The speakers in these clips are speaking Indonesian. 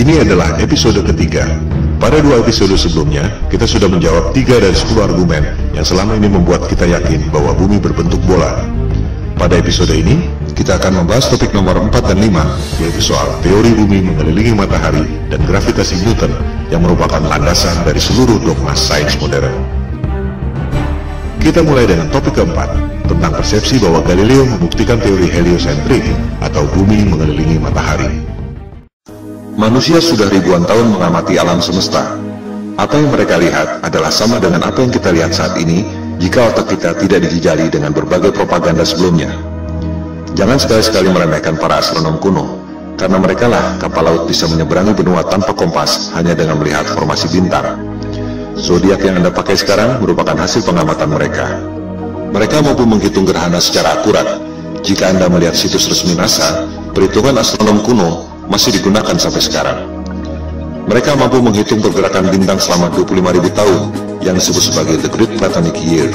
Ini adalah episode ketiga. Pada 2 episode sebelumnya, kita sudah menjawab 3 dari 10 argumen yang selama ini membuat kita yakin bahwa bumi berbentuk bola. Pada episode ini, kita akan membahas topik nomor 4 dan 5, yaitu soal teori bumi mengelilingi matahari dan gravitasi Newton yang merupakan landasan dari seluruh dogma sains modern. Kita mulai dengan topik keempat, tentang persepsi bahwa Galileo membuktikan teori heliosentrik atau bumi mengelilingi matahari. Manusia sudah ribuan tahun mengamati alam semesta. Apa yang mereka lihat adalah sama dengan apa yang kita lihat saat ini jika otak kita tidak dijejali dengan berbagai propaganda sebelumnya. Jangan sekali-sekali meremehkan para astronom kuno, karena merekalah kapal laut bisa menyeberangi benua tanpa kompas hanya dengan melihat formasi bintang. Zodiak yang Anda pakai sekarang merupakan hasil pengamatan mereka. Mereka mampu menghitung gerhana secara akurat. Jika Anda melihat situs resmi NASA, perhitungan astronom kuno masih digunakan sampai sekarang. Mereka mampu menghitung pergerakan bintang selama 25.000 tahun yang disebut sebagai The Great Platonic Year.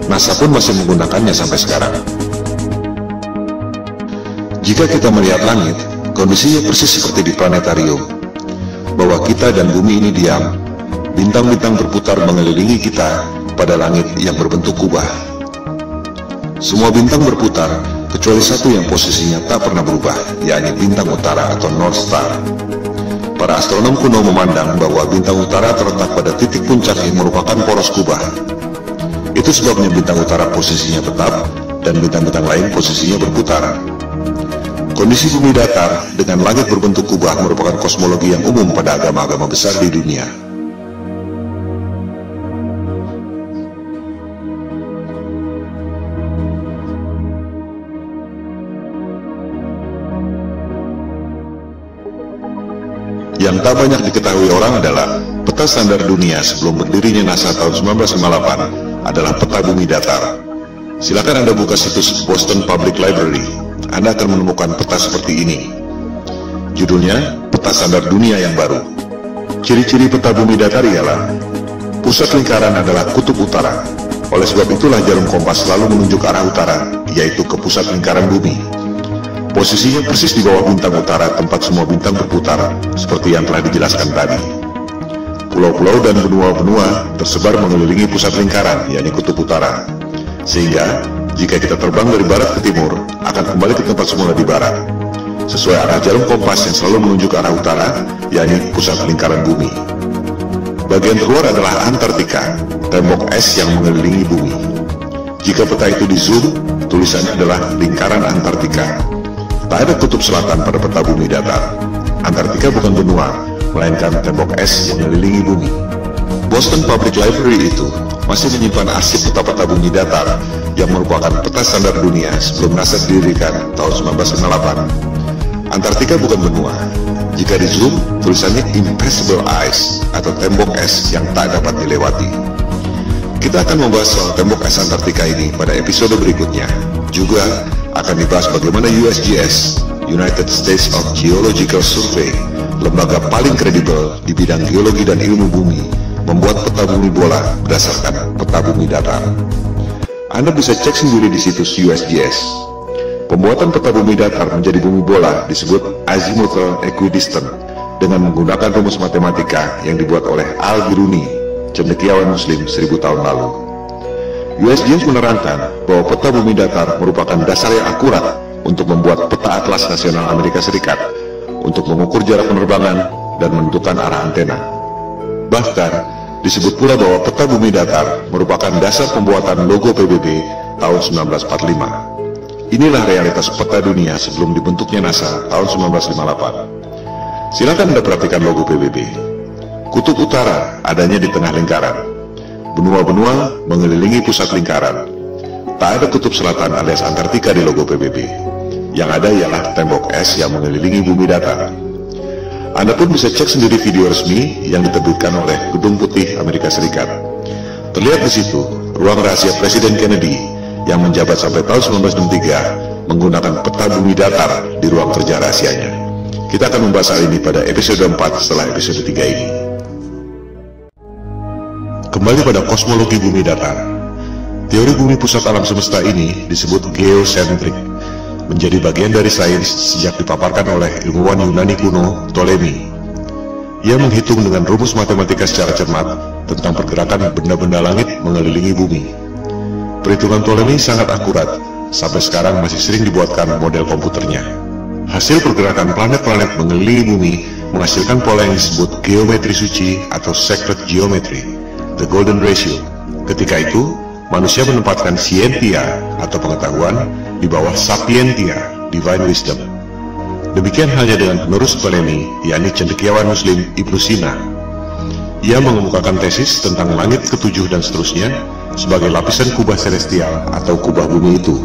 NASA pun masih menggunakannya sampai sekarang. Jika kita melihat langit, kondisinya persis seperti di planetarium, bahwa kita dan bumi ini diam. Bintang-bintang berputar mengelilingi kita pada langit yang berbentuk kubah. Semua bintang berputar, kecuali satu yang posisinya tak pernah berubah, yakni bintang utara atau North Star. Para astronom kuno memandang bahwa bintang utara terletak pada titik puncak yang merupakan poros kubah. Itu sebabnya bintang utara posisinya tetap, dan bintang-bintang lain posisinya berputar. Kondisi bumi datar dengan langit berbentuk kubah merupakan kosmologi yang umum pada agama-agama besar di dunia. Yang tak banyak diketahui orang adalah peta standar dunia sebelum berdirinya NASA tahun 1958 adalah peta bumi datar. Silakan Anda buka situs Boston Public Library. Anda akan menemukan peta seperti ini. Judulnya, Peta Standar Dunia yang Baru. Ciri-ciri peta bumi datar ialah pusat lingkaran adalah kutub utara. Oleh sebab itulah jarum kompas selalu menunjuk arah utara, yaitu ke pusat lingkaran bumi. Posisinya persis di bawah bintang utara tempat semua bintang berputar, seperti yang telah dijelaskan tadi. Pulau-pulau dan benua-benua tersebar mengelilingi pusat lingkaran, yakni kutub utara. Sehingga, jika kita terbang dari barat ke timur, akan kembali ke tempat semula di barat, sesuai arah jarum kompas yang selalu menunjuk arah utara, yakni pusat lingkaran bumi. Bagian terluar adalah Antartika, tembok es yang mengelilingi bumi. Jika peta itu di zoom, tulisannya adalah lingkaran Antartika. Tak ada kutub selatan pada peta bumi datar. Antartika bukan benua, melainkan tembok es yang mengelilingi bumi. Boston Public Library itu masih menyimpan arsip peta-peta bumi datar yang merupakan peta standar dunia sebelum NASA didirikan tahun 1958. Antartika bukan benua. Jika di zoom, tulisannya Impassable Ice atau tembok es yang tak dapat dilewati. Kita akan membahas soal tembok es Antartika ini pada episode berikutnya. Juga akan dibahas bagaimana USGS, United States of Geological Survey, lembaga paling kredibel di bidang geologi dan ilmu bumi, membuat peta bumi bola berdasarkan peta bumi datar. Anda bisa cek sendiri di situs USGS. Pembuatan peta bumi datar menjadi bumi bola disebut azimuthal equidistant dengan menggunakan rumus matematika yang dibuat oleh Al-Biruni, cendekiawan Muslim 1000 tahun lalu. USGS menerangkan bahwa peta bumi datar merupakan dasar yang akurat untuk membuat peta atlas nasional Amerika Serikat untuk mengukur jarak penerbangan dan menentukan arah antena. Bahkan, disebut pula bahwa peta bumi datar merupakan dasar pembuatan logo PBB tahun 1945. Inilah realitas peta dunia sebelum dibentuknya NASA tahun 1958. Silakan Anda perhatikan logo PBB. Kutub utara adanya di tengah lingkaran. Benua-benua mengelilingi pusat lingkaran. Tak ada kutub selatan alias Antartika di logo PBB. Yang ada ialah tembok es yang mengelilingi bumi datar. Anda pun bisa cek sendiri video resmi yang diterbitkan oleh Gedung Putih Amerika Serikat. Terlihat di situ ruang rahasia Presiden Kennedy yang menjabat sampai tahun 1963 menggunakan peta bumi datar di ruang kerja rahasianya. Kita akan membahas hal ini pada episode 4 setelah episode 3 ini. Kembali pada kosmologi bumi datar. Teori bumi pusat alam semesta ini disebut geosentrik, menjadi bagian dari sains sejak dipaparkan oleh ilmuwan Yunani kuno Ptolemy. Ia menghitung dengan rumus matematika secara cermat tentang pergerakan benda-benda langit mengelilingi bumi. Perhitungan Ptolemei sangat akurat, sampai sekarang masih sering dibuatkan model komputernya. Hasil pergerakan planet-planet mengelilingi bumi menghasilkan pola yang disebut geometri suci atau sacred geometry, the golden ratio. Ketika itu, manusia menempatkan scientia atau pengetahuan di bawah sapientia, divine wisdom. Demikian halnya dengan penerus Ptolemei, yakni cendekiawan Muslim Ibnu Sina. Ia mengemukakan tesis tentang langit ketujuh dan seterusnya sebagai lapisan kubah celestial atau kubah bumi itu.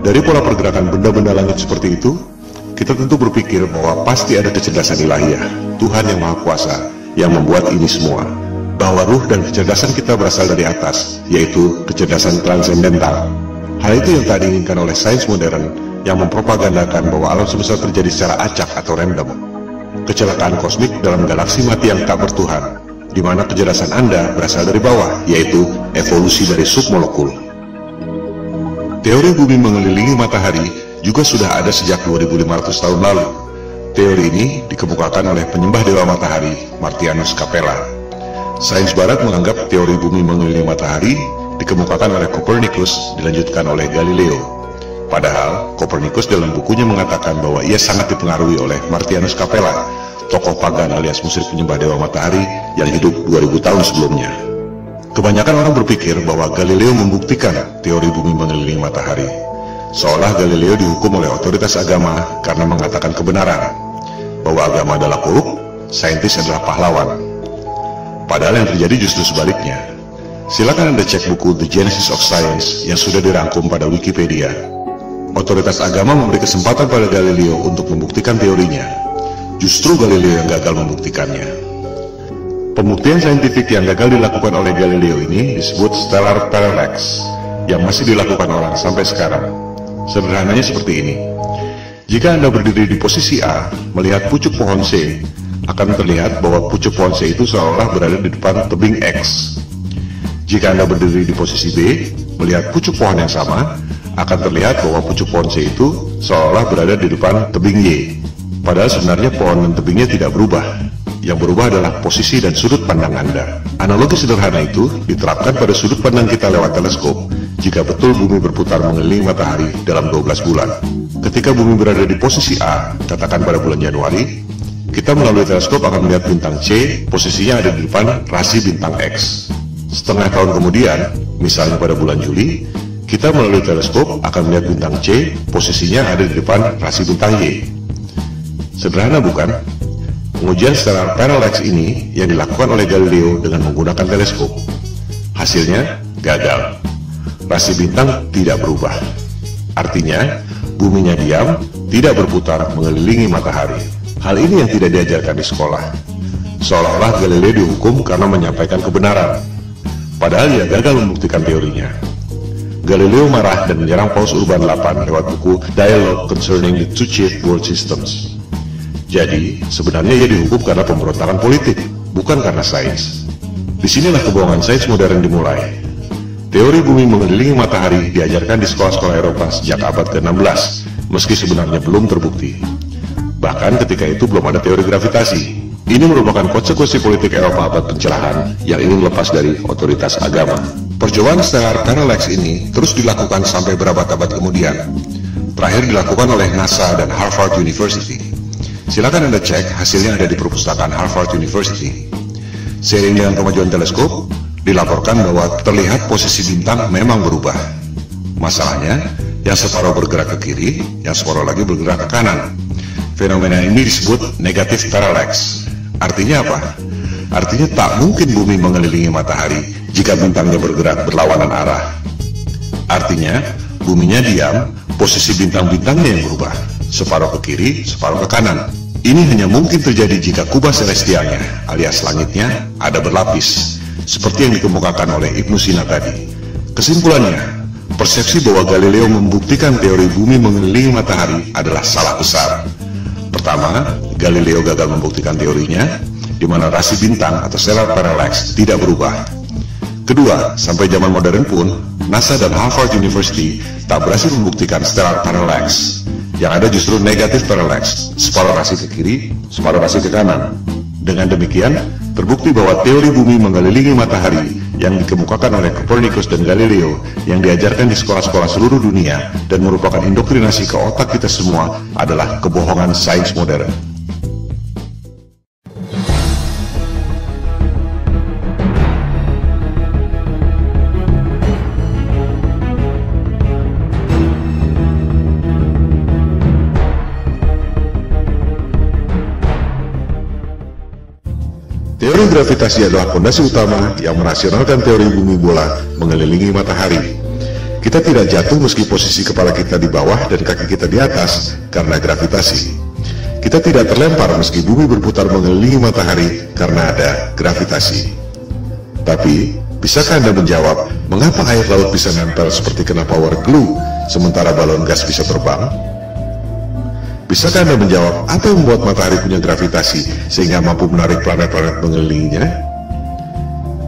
Dari pola pergerakan benda-benda langit seperti itu, kita tentu berpikir bahwa pasti ada kecerdasan ilahiyah, Tuhan yang Maha Kuasa, yang membuat ini semua. Bahwa ruh dan kecerdasan kita berasal dari atas, yaitu kecerdasan transendental. Hal itu yang tak diinginkan oleh sains modern yang mempropagandakan bahwa alam semesta terjadi secara acak atau random. Kecelakaan kosmik dalam galaksi mati yang tak bertuhan, di mana kecerdasan Anda berasal dari bawah, yaitu evolusi dari submolekul. Teori bumi mengelilingi matahari juga sudah ada sejak 2500 tahun lalu. Teori ini dikemukakan oleh penyembah dewa matahari, Martianus Capella. Sains barat menganggap teori bumi mengelilingi matahari dikemukakan oleh Copernicus, dilanjutkan oleh Galileo. Padahal, Copernicus dalam bukunya mengatakan bahwa ia sangat dipengaruhi oleh Martianus Capella, tokoh pagan alias musyrik penyembah dewa matahari yang hidup 2000 tahun sebelumnya. Kebanyakan orang berpikir bahwa Galileo membuktikan teori bumi mengelilingi matahari. Seolah Galileo dihukum oleh otoritas agama karena mengatakan kebenaran, bahwa agama adalah korup, saintis adalah pahlawan. Padahal yang terjadi justru sebaliknya. Silakan Anda cek buku The Genesis of Science yang sudah dirangkum pada Wikipedia. Otoritas agama memberi kesempatan pada Galileo untuk membuktikan teorinya. Justru Galileo yang gagal membuktikannya. Pembuktian saintifik yang gagal dilakukan oleh Galileo ini disebut stellar parallax, yang masih dilakukan orang sampai sekarang. Sederhananya seperti ini. Jika Anda berdiri di posisi A, melihat pucuk pohon C, akan terlihat bahwa pucuk pohon C itu seolah berada di depan tebing X. Jika Anda berdiri di posisi B, melihat pucuk pohon yang sama, akan terlihat bahwa pucuk pohon C itu seolah berada di depan tebing Y. Padahal sebenarnya pohon dan tebingnya tidak berubah. Yang berubah adalah posisi dan sudut pandang Anda. Analogi sederhana itu diterapkan pada sudut pandang kita lewat teleskop jika betul bumi berputar mengelilingi matahari dalam 12 bulan. Ketika bumi berada di posisi A, katakan pada bulan Januari, kita melalui teleskop akan melihat bintang C, posisinya ada di depan rasi bintang X. Setengah tahun kemudian, misalnya pada bulan Juli, kita melalui teleskop akan melihat bintang C, posisinya ada di depan rasi bintang Y. Sederhana bukan? Pengujian stellar parallax ini yang dilakukan oleh Galileo dengan menggunakan teleskop. Hasilnya gagal. Rasi bintang tidak berubah. Artinya, buminya diam, tidak berputar mengelilingi matahari. Hal ini yang tidak diajarkan di sekolah. Seolah-olah Galileo dihukum karena menyampaikan kebenaran. Padahal ia gagal membuktikan teorinya. Galileo marah dan menyerang Paus Urban VIII lewat buku Dialogue Concerning the Two Chief World Systems. Jadi, sebenarnya ia dihukum karena pemberontakan politik, bukan karena sains. Disinilah kebohongan sains modern dimulai. Teori bumi mengelilingi matahari diajarkan di sekolah-sekolah Eropa sejak abad ke-16, meski sebenarnya belum terbukti. Bahkan ketika itu belum ada teori gravitasi. Ini merupakan konsekuensi politik Eropa abad pencerahan yang ingin lepas dari otoritas agama. Percobaan stellar parallax ini terus dilakukan sampai berabad-abad kemudian. Terakhir dilakukan oleh NASA dan Harvard University. Silakan Anda cek, hasilnya ada di perpustakaan Harvard University. Seiring dengan kemajuan teleskop, dilaporkan bahwa terlihat posisi bintang memang berubah. Masalahnya, yang separuh bergerak ke kiri, yang separuh lagi bergerak ke kanan. Fenomena ini disebut negative parallax. Artinya apa? Artinya tak mungkin bumi mengelilingi matahari jika bintangnya bergerak berlawanan arah. Artinya, buminya diam, posisi bintang-bintangnya yang berubah. Separuh ke kiri, separuh ke kanan. Ini hanya mungkin terjadi jika kubah celestialnya, alias langitnya, ada berlapis. Seperti yang dikemukakan oleh Ibnu Sina tadi. Kesimpulannya, persepsi bahwa Galileo membuktikan teori bumi mengelilingi matahari adalah salah besar. Pertama, Galileo gagal membuktikan teorinya, di mana rasi bintang atau stellar parallax tidak berubah. Kedua, sampai zaman modern pun, NASA dan Harvard University tak berhasil membuktikan stellar parallax. Yang ada justru negative parallax, separuh rasi ke kiri, separuh rasi ke kanan. Dengan demikian, terbukti bahwa teori bumi mengelilingi matahari yang dikemukakan oleh Copernicus dan Galileo yang diajarkan di sekolah-sekolah seluruh dunia dan merupakan indoktrinasi ke otak kita semua adalah kebohongan sains modern. Teori gravitasi adalah fondasi utama yang merasionalkan teori bumi bola mengelilingi matahari. Kita tidak jatuh meski posisi kepala kita di bawah dan kaki kita di atas karena gravitasi. Kita tidak terlempar meski bumi berputar mengelilingi matahari karena ada gravitasi. Tapi, bisakah Anda menjawab mengapa air laut bisa nempel seperti kena power glue sementara balon gas bisa terbang? Bisakah Anda menjawab apa yang membuat matahari punya gravitasi sehingga mampu menarik planet-planet mengelilinginya?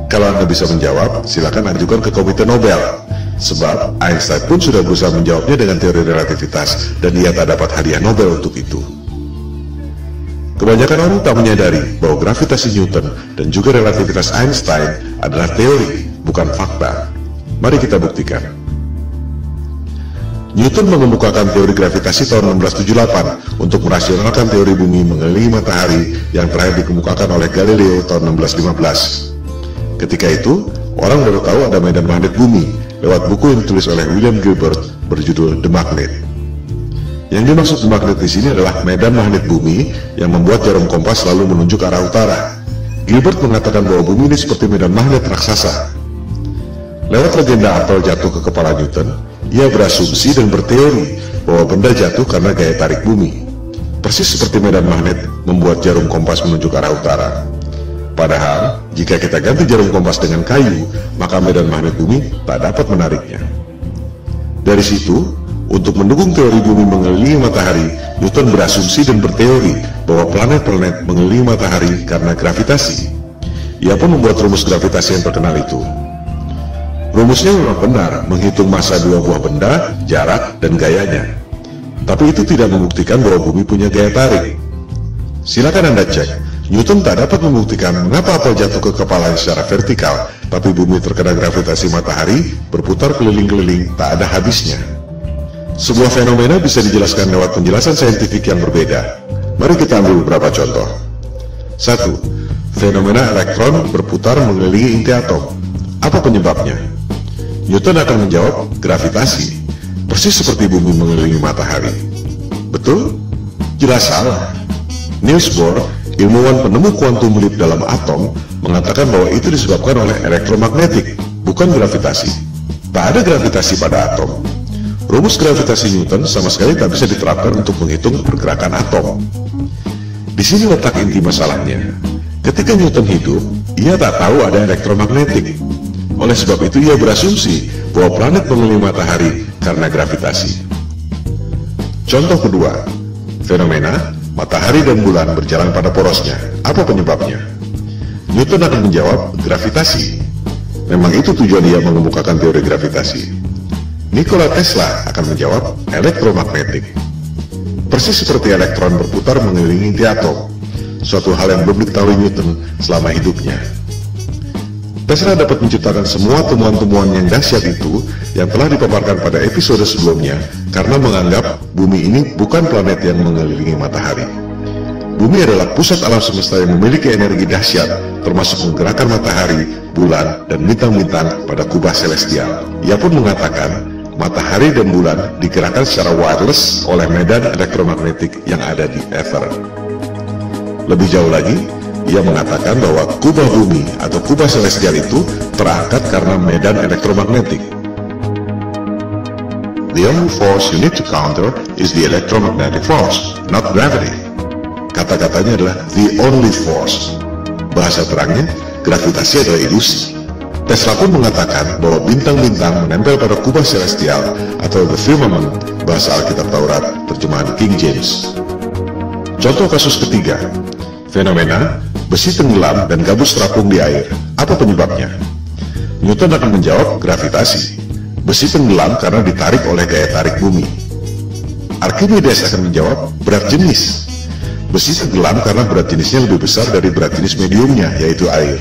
Kalau Anda bisa menjawab, silakan ajukan ke Komite Nobel. Sebab Einstein pun sudah berusaha menjawabnya dengan teori relativitas dan ia tak dapat hadiah Nobel untuk itu. Kebanyakan orang tak menyadari bahwa gravitasi Newton dan juga relativitas Einstein adalah teori, bukan fakta. Mari kita buktikan. Newton mengemukakan teori gravitasi tahun 1678 untuk merasionalkan teori bumi mengelilingi matahari yang terakhir dikemukakan oleh Galileo tahun 1615. Ketika itu, orang baru tahu ada medan magnet bumi lewat buku yang ditulis oleh William Gilbert berjudul The Magnet. Yang dimaksud The Magnet di sini adalah medan magnet bumi yang membuat jarum kompas selalu menunjuk ke arah utara. Gilbert mengatakan bahwa bumi ini seperti medan magnet raksasa. Lewat legenda apel jatuh ke kepala Newton, ia berasumsi dan berteori bahwa benda jatuh karena gaya tarik bumi. Persis seperti medan magnet membuat jarum kompas menunjuk arah utara. Padahal, jika kita ganti jarum kompas dengan kayu, maka medan magnet bumi tak dapat menariknya. Dari situ, untuk mendukung teori bumi mengelilingi matahari, Newton berasumsi dan berteori bahwa planet-planet mengelilingi matahari karena gravitasi. Ia pun membuat rumus gravitasi yang terkenal itu. Rumusnya memang benar, menghitung massa dua buah benda, jarak, dan gayanya. Tapi itu tidak membuktikan bahwa bumi punya gaya tarik. Silakan Anda cek, Newton tak dapat membuktikan mengapa apel jatuh ke kepalanya secara vertikal, tapi bumi terkena gravitasi matahari, berputar keliling-keliling, tak ada habisnya. Sebuah fenomena bisa dijelaskan lewat penjelasan saintifik yang berbeda. Mari kita ambil beberapa contoh. 1. Fenomena elektron berputar mengelilingi inti atom. Apa penyebabnya? Newton akan menjawab gravitasi, persis seperti bumi mengelilingi matahari. Betul? Jelas salah. Niels Bohr, ilmuwan penemu kuantum leap dalam atom, mengatakan bahwa itu disebabkan oleh elektromagnetik, bukan gravitasi. Tak ada gravitasi pada atom. Rumus gravitasi Newton sama sekali tak bisa diterapkan untuk menghitung pergerakan atom. Di sini letak inti masalahnya. Ketika Newton hidup, ia tak tahu ada elektromagnetik. Oleh sebab itu ia berasumsi bahwa planet mengelilingi matahari karena gravitasi. Contoh kedua, fenomena matahari dan bulan berjalan pada porosnya. Apa penyebabnya? Newton akan menjawab gravitasi. Memang itu tujuan ia mengemukakan teori gravitasi. Nikola Tesla akan menjawab elektromagnetik. Persis seperti elektron berputar mengelilingi inti atom, suatu hal yang belum diketahui Newton selama hidupnya. Tesla dapat menciptakan semua temuan-temuan yang dahsyat itu yang telah dipaparkan pada episode sebelumnya karena menganggap bumi ini bukan planet yang mengelilingi matahari. Bumi adalah pusat alam semesta yang memiliki energi dahsyat, termasuk menggerakkan matahari, bulan, dan bintang-bintang pada kubah celestial. Ia pun mengatakan matahari dan bulan digerakkan secara wireless oleh medan elektromagnetik yang ada di ether. Lebih jauh lagi, ia mengatakan bahwa kubah bumi atau kubah celestial itu terangkat karena medan elektromagnetik. The only force you need to counter is the electromagnetic force, not gravity. Kata-katanya adalah the only force. Bahasa terangnya, gravitasi adalah ilusi. Tesla pun mengatakan bahwa bintang-bintang menempel pada kubah celestial atau the firmament, bahasa Alkitab Taurat, terjemahan King James. Contoh kasus ketiga, fenomena besi tenggelam dan gabus terapung di air. Apa penyebabnya? Newton akan menjawab gravitasi. Besi tenggelam karena ditarik oleh gaya tarik bumi. Archimedes akan menjawab berat jenis. Besi tenggelam karena berat jenisnya lebih besar dari berat jenis mediumnya, yaitu air.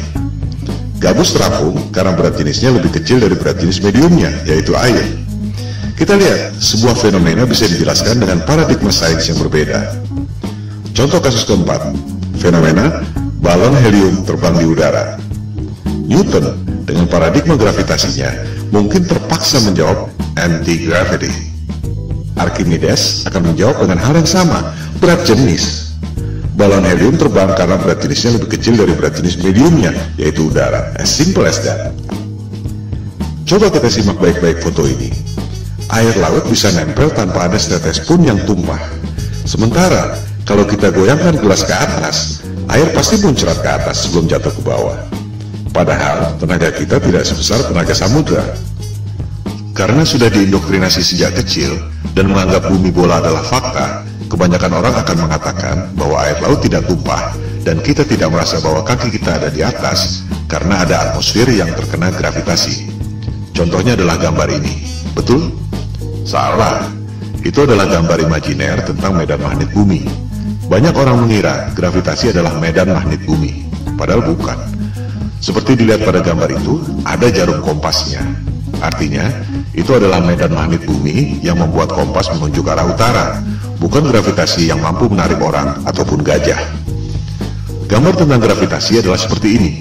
Gabus terapung karena berat jenisnya lebih kecil dari berat jenis mediumnya, yaitu air. Kita lihat, sebuah fenomena bisa dijelaskan dengan paradigma sains yang berbeda. Contoh kasus keempat, fenomena balon helium terbang di udara. Newton dengan paradigma gravitasinya mungkin terpaksa menjawab anti-gravity. Archimedes akan menjawab dengan hal yang sama, berat jenis. Balon helium terbang karena berat jenisnya lebih kecil dari berat jenis mediumnya, yaitu udara. As simple as that. Coba kita simak baik-baik foto ini. Air laut bisa nempel tanpa ada setetes pun yang tumpah. Sementara, kalau kita goyangkan gelas ke atas, air pasti muncrat ke atas sebelum jatuh ke bawah. Padahal, tenaga kita tidak sebesar tenaga samudra. Karena sudah diindoktrinasi sejak kecil dan menganggap bumi bola adalah fakta, kebanyakan orang akan mengatakan bahwa air laut tidak tumpah dan kita tidak merasa bahwa kaki kita ada di atas karena ada atmosfer yang terkena gravitasi. Contohnya adalah gambar ini. Betul? Salah. Itu adalah gambar imajiner tentang medan magnet bumi. Banyak orang mengira gravitasi adalah medan magnet bumi, padahal bukan. Seperti dilihat pada gambar itu, ada jarum kompasnya. Artinya, itu adalah medan magnet bumi yang membuat kompas menunjuk arah utara, bukan gravitasi yang mampu menarik orang ataupun gajah. Gambar tentang gravitasi adalah seperti ini.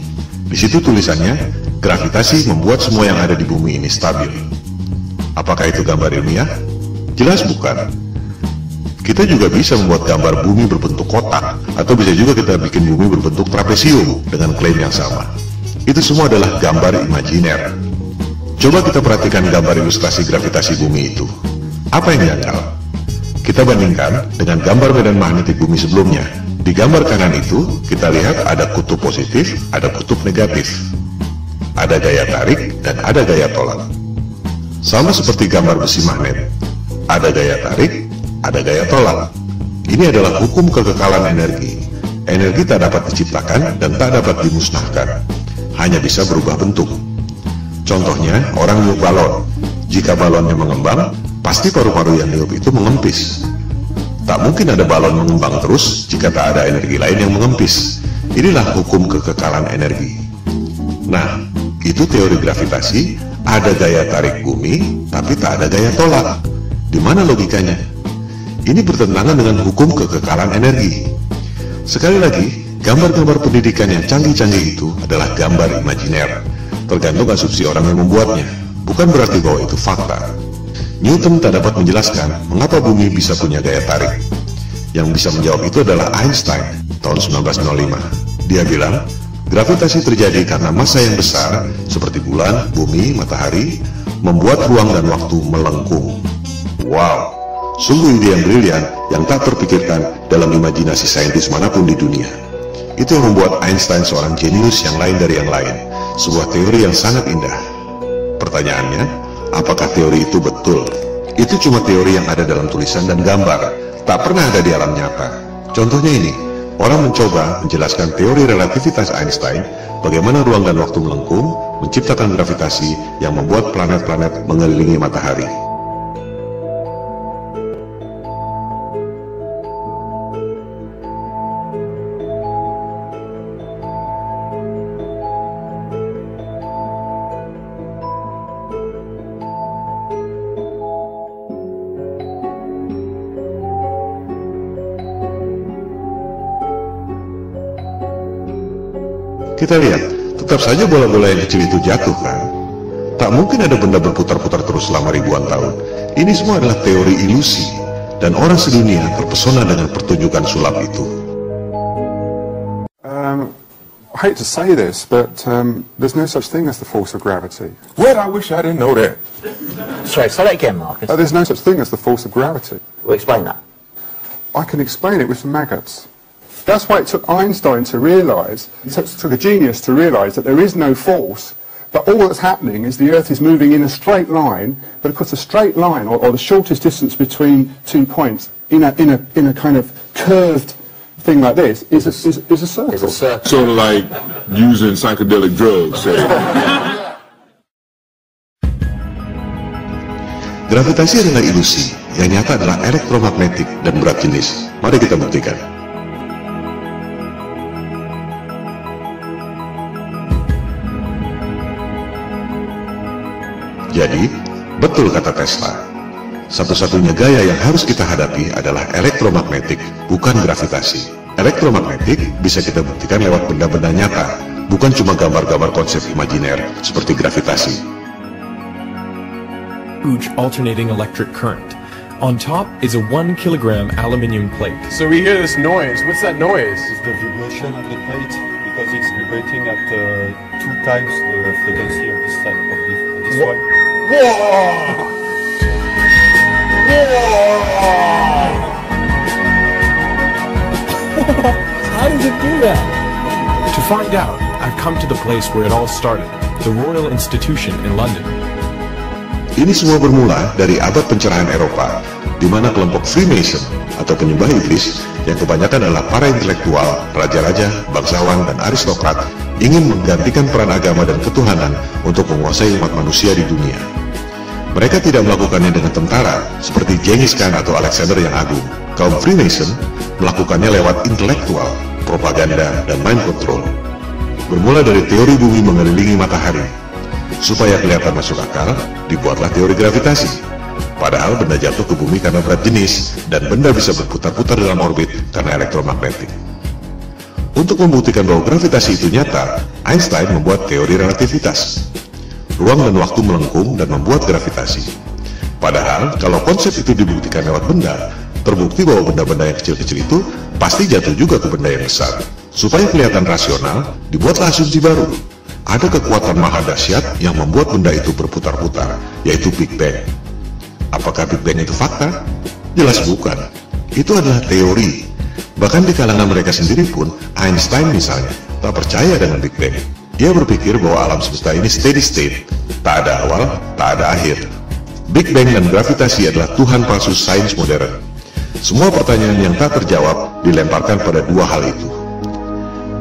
Di situ tulisannya, gravitasi membuat semua yang ada di bumi ini stabil. Apakah itu gambar ilmiah? Jelas bukan. Kita juga bisa membuat gambar bumi berbentuk kotak, atau bisa juga kita bikin bumi berbentuk trapesium dengan klaim yang sama. Itu semua adalah gambar imajiner. Coba kita perhatikan gambar ilustrasi gravitasi bumi itu. Apa yang janggal? Kita bandingkan dengan gambar medan magnetik bumi sebelumnya. Di gambar kanan itu, kita lihat ada kutub positif, ada kutub negatif. Ada gaya tarik dan ada gaya tolak. Sama seperti gambar besi magnet, ada gaya tarik, ada gaya tolak. Ini adalah hukum kekekalan energi. Energi tak dapat diciptakan dan tak dapat dimusnahkan, hanya bisa berubah bentuk. Contohnya, orang niup balon. Jika balonnya mengembang, pasti paru-paru yang niup itu mengempis. Tak mungkin ada balon mengembang terus jika tak ada energi lain yang mengempis. Inilah hukum kekekalan energi. Nah, itu teori gravitasi. Ada gaya tarik bumi, tapi tak ada gaya tolak. Di mana logikanya? Ini bertentangan dengan hukum kekekalan energi. Sekali lagi, gambar-gambar pendidikan yang canggih-canggih itu adalah gambar imajiner. Tergantung asumsi orang yang membuatnya. Bukan berarti bahwa itu fakta. Newton tak dapat menjelaskan mengapa bumi bisa punya gaya tarik. Yang bisa menjawab itu adalah Einstein, tahun 1905. Dia bilang, gravitasi terjadi karena massa yang besar, seperti bulan, bumi, matahari, membuat ruang dan waktu melengkung. Wow, sungguh ide yang brilian yang tak terpikirkan dalam imajinasi saintis manapun di dunia. Itu yang membuat Einstein seorang jenius yang lain dari yang lain, sebuah teori yang sangat indah. Pertanyaannya, apakah teori itu betul? Itu cuma teori yang ada dalam tulisan dan gambar, tak pernah ada di alam nyata. Contohnya ini. Orang mencoba menjelaskan teori relativitas Einstein, bagaimana ruang dan waktu melengkung, menciptakan gravitasi yang membuat planet-planet mengelilingi matahari. Kita lihat, tetap saja bola-bola yang kecil itu jatuh kan? Tak mungkin ada benda berputar-putar terus selama ribuan tahun. Ini semua adalah teori ilusi, dan orang sedunia terpesona dengan pertunjukan sulap itu. I hate to say this, but there's no such thing as the force of gravity. Well, I wish I didn't know that. Sorry, say that again, Marcus. There's no such thing as the force of gravity. Well, explain that. I can explain it with some maggots. That's why it took Einstein to realise, it took a genius to realise that there is no force, but all that's happening is the Earth is moving in a straight line, but of course a straight line, or the shortest distance between 2 points, in a kind of curved thing like this, is a circle. It's a circle. Sort of like using psychedelic drugs, say. Gravitasi adalah ilusi, yang nyata adalah elektromagnetik dan berat jenis. Mari kita buktikan. Jadi, betul kata Tesla. Satu-satunya gaya yang harus kita hadapi adalah elektromagnetik, bukan gravitasi. Elektromagnetik bisa kita buktikan lewat benda-benda nyata, bukan cuma gambar-gambar konsep imajiner seperti gravitasi. Huge alternating electric current. On top is a 1 kilogram aluminium plate. So we hear this noise. What's that noise? It's the vibration of the plate because it's vibrating at 2 times the frequency of this type of this one. How does it do that? To find out, I've come to the place where it all started, the Royal Institution in London. Ini semua bermula dari abad pencerahan Eropa, di mana kelompok Freemason atau penyembah iblis yang kebanyakan adalah para intelektual, raja-raja, bangsawan, dan aristokrat ingin menggantikan peran agama dan ketuhanan untuk menguasai umat manusia di dunia. Mereka tidak melakukannya dengan tentara seperti Genghis Khan atau Alexander yang Agung. Kaum Freemason melakukannya lewat intelektual, propaganda, dan mind control. Bermula dari teori bumi mengelilingi matahari. Supaya kelihatan masuk akal, dibuatlah teori gravitasi. Padahal benda jatuh ke bumi karena berat jenis, dan benda bisa berputar-putar dalam orbit karena elektromagnetik. Untuk membuktikan bahwa gravitasi itu nyata, Einstein membuat teori relativitas. Ruang dan waktu melengkung dan membuat gravitasi. Padahal, kalau konsep itu dibuktikan lewat benda, terbukti bahwa benda-benda yang kecil-kecil itu pasti jatuh juga ke benda yang besar. Supaya kelihatan rasional, dibuatlah asumsi baru. Ada kekuatan maha dahsyat yang membuat benda itu berputar-putar, yaitu Big Bang. Apakah Big Bang itu fakta? Jelas bukan. Itu adalah teori. Bahkan di kalangan mereka sendiri pun, Einstein misalnya, tak percaya dengan Big Bang. Ia berpikir bahwa alam semesta ini steady state, tak ada awal, tak ada akhir. Big Bang dan gravitasi adalah Tuhan palsu sains modern. Semua pertanyaan yang tak terjawab dilemparkan pada dua hal itu.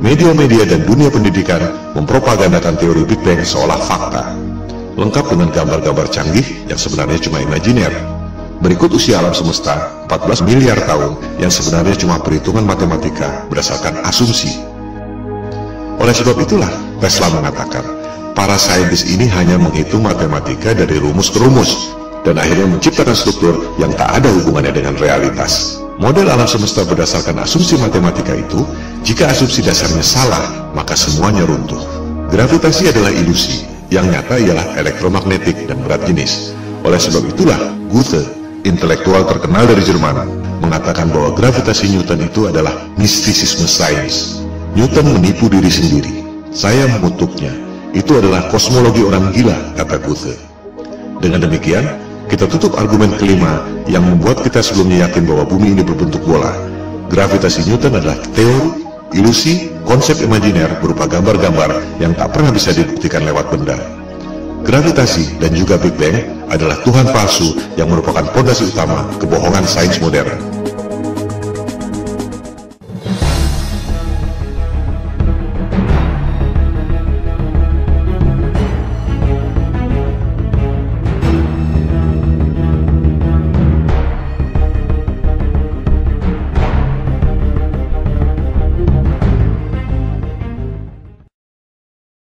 Media-media dan dunia pendidikan mempropagandakan teori Big Bang seolah fakta, lengkap dengan gambar-gambar canggih yang sebenarnya cuma imajiner. Berikut usia alam semesta 14 miliar tahun yang sebenarnya cuma perhitungan matematika berdasarkan asumsi. Oleh sebab itulah Tesla mengatakan, para saintis ini hanya menghitung matematika dari rumus ke rumus, dan akhirnya menciptakan struktur yang tak ada hubungannya dengan realitas. Model alam semesta berdasarkan asumsi matematika itu, jika asumsi dasarnya salah, maka semuanya runtuh. Gravitasi adalah ilusi, yang nyata ialah elektromagnetik dan berat jenis. Oleh sebab itulah, Goethe, intelektual terkenal dari Jerman, mengatakan bahwa gravitasi Newton itu adalah mistisisme sains. Newton menipu diri sendiri. Saya mengutuknya. Itu adalah kosmologi orang gila, kata Goethe. Dengan demikian, kita tutup argumen kelima yang membuat kita sebelumnya yakin bahwa bumi ini berbentuk bola. Gravitasi Newton adalah teori, ilusi, konsep imajiner berupa gambar-gambar yang tak pernah bisa dibuktikan lewat benda. Gravitasi dan juga Big Bang adalah Tuhan palsu yang merupakan pondasi utama kebohongan sains modern.